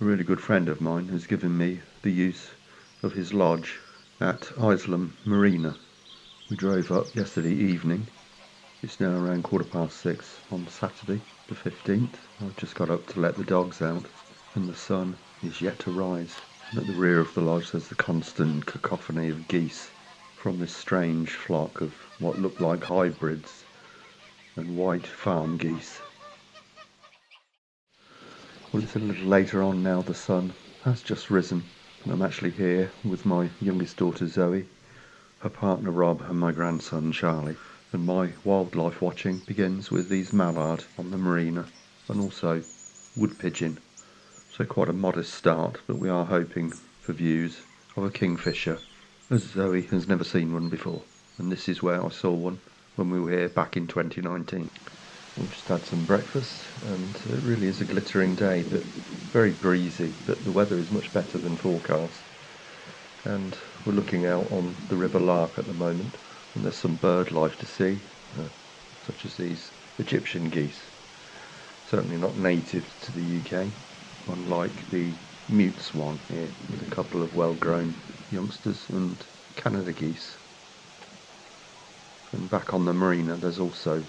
A really good friend of mine has given me the use of his lodge at Isleham Marina. We drove up yesterday evening. It's now around 6:15 on Saturday the 15th. I've just got up to let the dogs out and the sun is yet to rise. And at the rear of the lodge there's the constant cacophony of geese from this strange flock of what look like hybrids and white farm geese. Well, it's a little later on now. The sun has just risen and I'm actually here with my youngest daughter Zoe, her partner Rob and my grandson Charlie. And my wildlife watching begins with these mallard on the marina and also wood pigeon. So quite a modest start, but we are hoping for views of a kingfisher, as Zoe has never seen one before. And this is where I saw one when we were here back in 2019. We've just had some breakfast and it really is a glittering day, but very breezy, but the weather is much better than forecast. And we're looking out on the River Lark at the moment, and there's some bird life to see, such as these Egyptian geese. Certainly not native to the UK, unlike the mute swan here, with a couple of well-grown youngsters, and Canada geese. And back on the marina there's also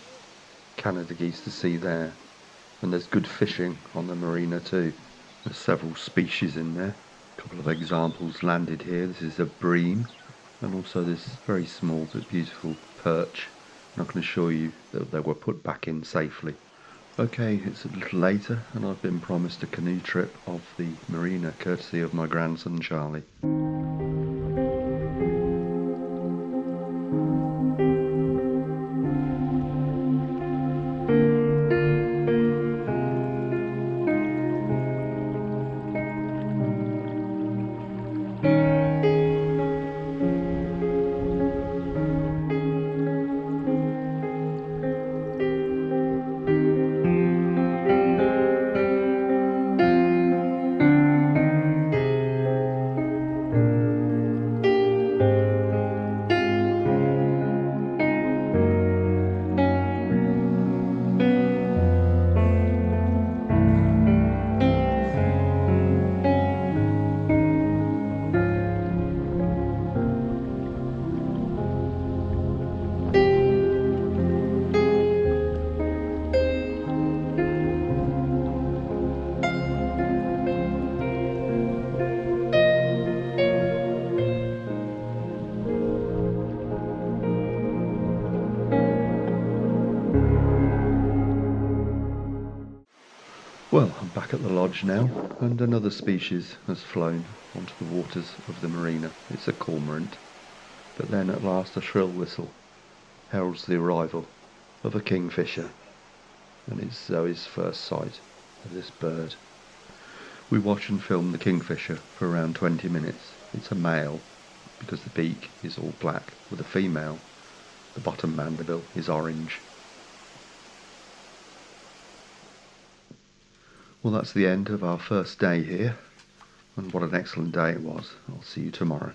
Canada geese to see there, and there's good fishing on the marina too. There's several species in there. A couple of examples landed here. This is a bream, and also this very small but beautiful perch, and I can assure you that they were put back in safely. Okay, it's a little later and I've been promised a canoe trip off the marina courtesy of my grandson Charlie. Well, I'm back at the lodge now, and another species has flown onto the waters of the marina. It's a cormorant, but then at last a shrill whistle heralds the arrival of a kingfisher, and it's Zoe's first sight of this bird. We watch and film the kingfisher for around 20 minutes. It's a male, because the beak is all black, with a female. The bottom mandible is orange. Well, that's the end of our first day here, and what an excellent day it was. I'll see you tomorrow.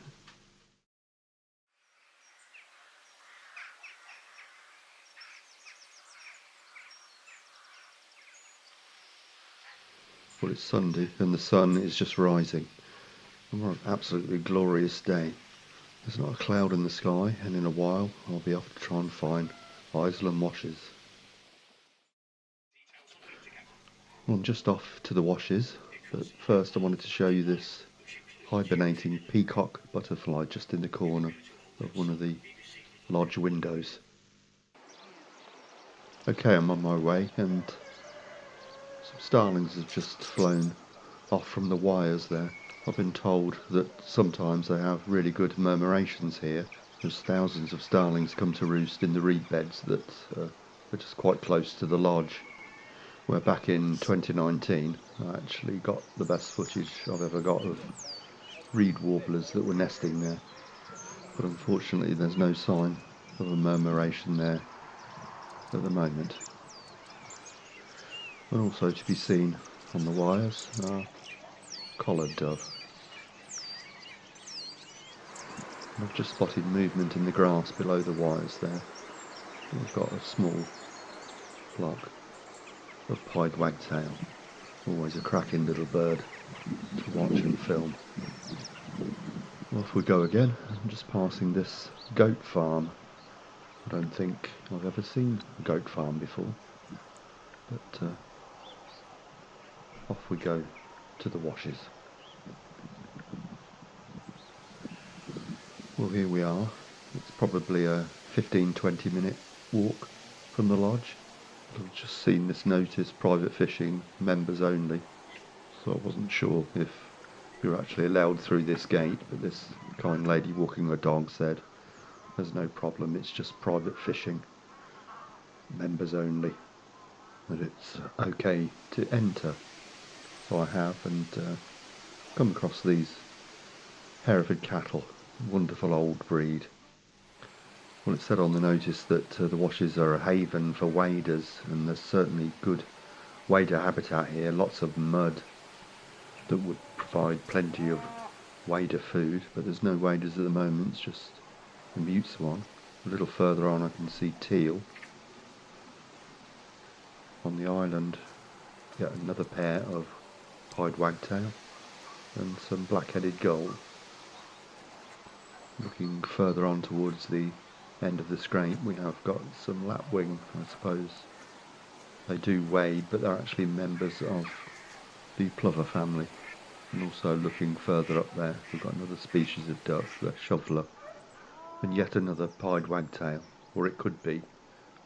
Well, it's Sunday and the sun is just rising, and what an absolutely glorious day. There's not a cloud in the sky, and in a while I'll be off to try and find Isleham washes. Well, I'm just off to the washes, but first I wanted to show you this hibernating peacock butterfly just in the corner of one of the lodge windows. Okay, I'm on my way, and some starlings have just flown off from the wires there. I've been told that sometimes they have really good murmurations here, as thousands of starlings come to roost in the reed beds that are just quite close to the lodge. Where back in 2019 I actually got the best footage I've ever got of reed warblers that were nesting there, but unfortunately there's no sign of a murmuration there at the moment. And also to be seen on the wires are collared dove. I've just spotted movement in the grass below the wires there. We've got a small flock of pied wagtail, always a cracking little bird. to watch and film. Off we go again. I'm just passing this goat farm. I don't think I've ever seen a goat farm before, but off we go to the washes. Well, here we are. It's probably a 15-20 minute walk from the lodge. I've just seen this notice, private fishing, members only, so I wasn't sure if we were actually allowed through this gate, but this kind lady walking her dog said there's no problem, it's just private fishing, members only, that it's okay to enter. So I have, and come across these Hereford cattle, wonderful old breed. Well, it said on the notice that the washes are a haven for waders, and there's certainly good wader habitat here, lots of mud that would provide plenty of wader food, but there's no waders at the moment, it's just a mute swan. A little further on I can see teal. On the island, yet another pair of pied wagtail and some black-headed gull. Looking further on towards the end of the scrape, we have got some lapwing, I suppose. They do wade, but they're actually members of the plover family. And also looking further up there, we've got another species of duck, the shoveler, and yet another pied wagtail, or it could be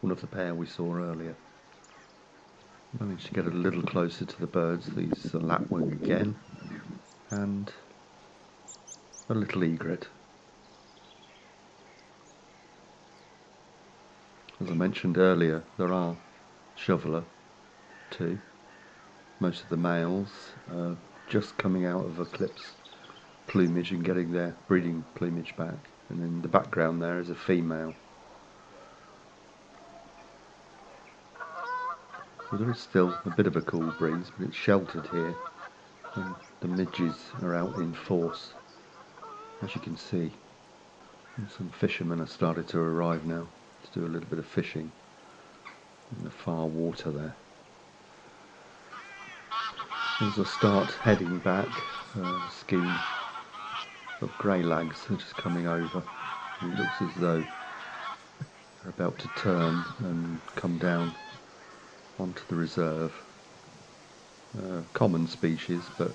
one of the pair we saw earlier. Managed to get a little closer to the birds. These are lapwing again, and a little egret. As I mentioned earlier, there are shoveler too. Most of the males are just coming out of eclipse plumage and getting their breeding plumage back, and in the background there is a female. Well, there is still a bit of a cool breeze, but it's sheltered here, and the midges are out in force, as you can see. And some fishermen have started to arrive now to do a little bit of fishing in the far water there. As I start heading back, a scheme of grey lags are just coming over. It looks as though they're about to turn and come down onto the reserve. Common species, but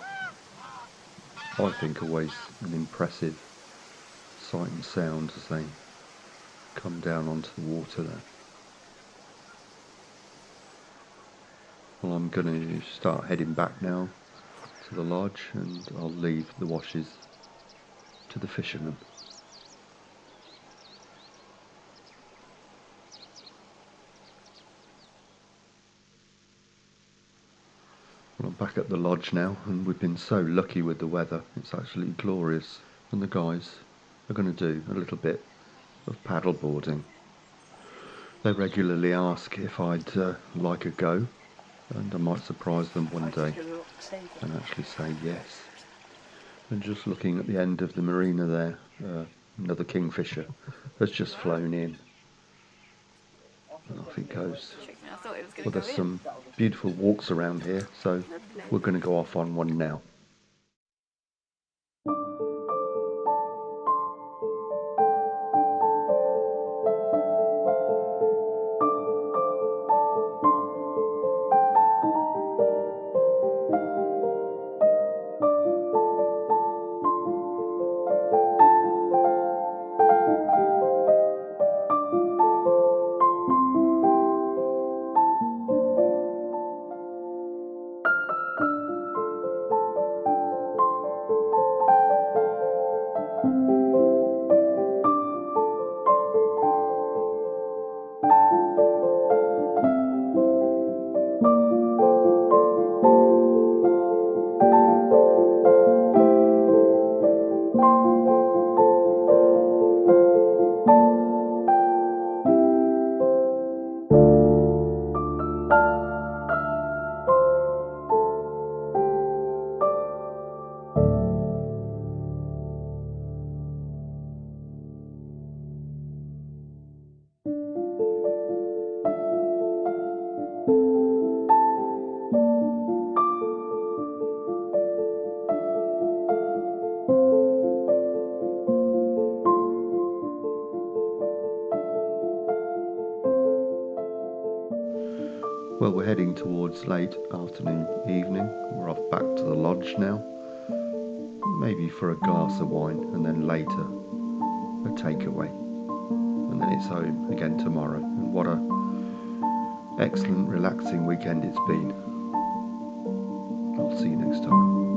I think always an impressive sight and sound as they come down onto the water there. Well, I'm going to start heading back now to the lodge, and I'll leave the washes to the fishermen. Well, I'm back at the lodge now, and we've been so lucky with the weather. It's actually glorious, and the guys are going to do a little bit of paddle boarding. They regularly ask if I'd like a go, and I might surprise them one day and actually say yes. And just looking at the end of the marina there, another kingfisher has just flown in, and off it goes. Well, there's some beautiful walks around here, so we're going to go off on one now. heading towards late afternoon, evening. We're off back to the lodge now, maybe for a glass of wine, and then later a takeaway, and then it's home again tomorrow. And what a excellent, relaxing weekend it's been. I'll see you next time.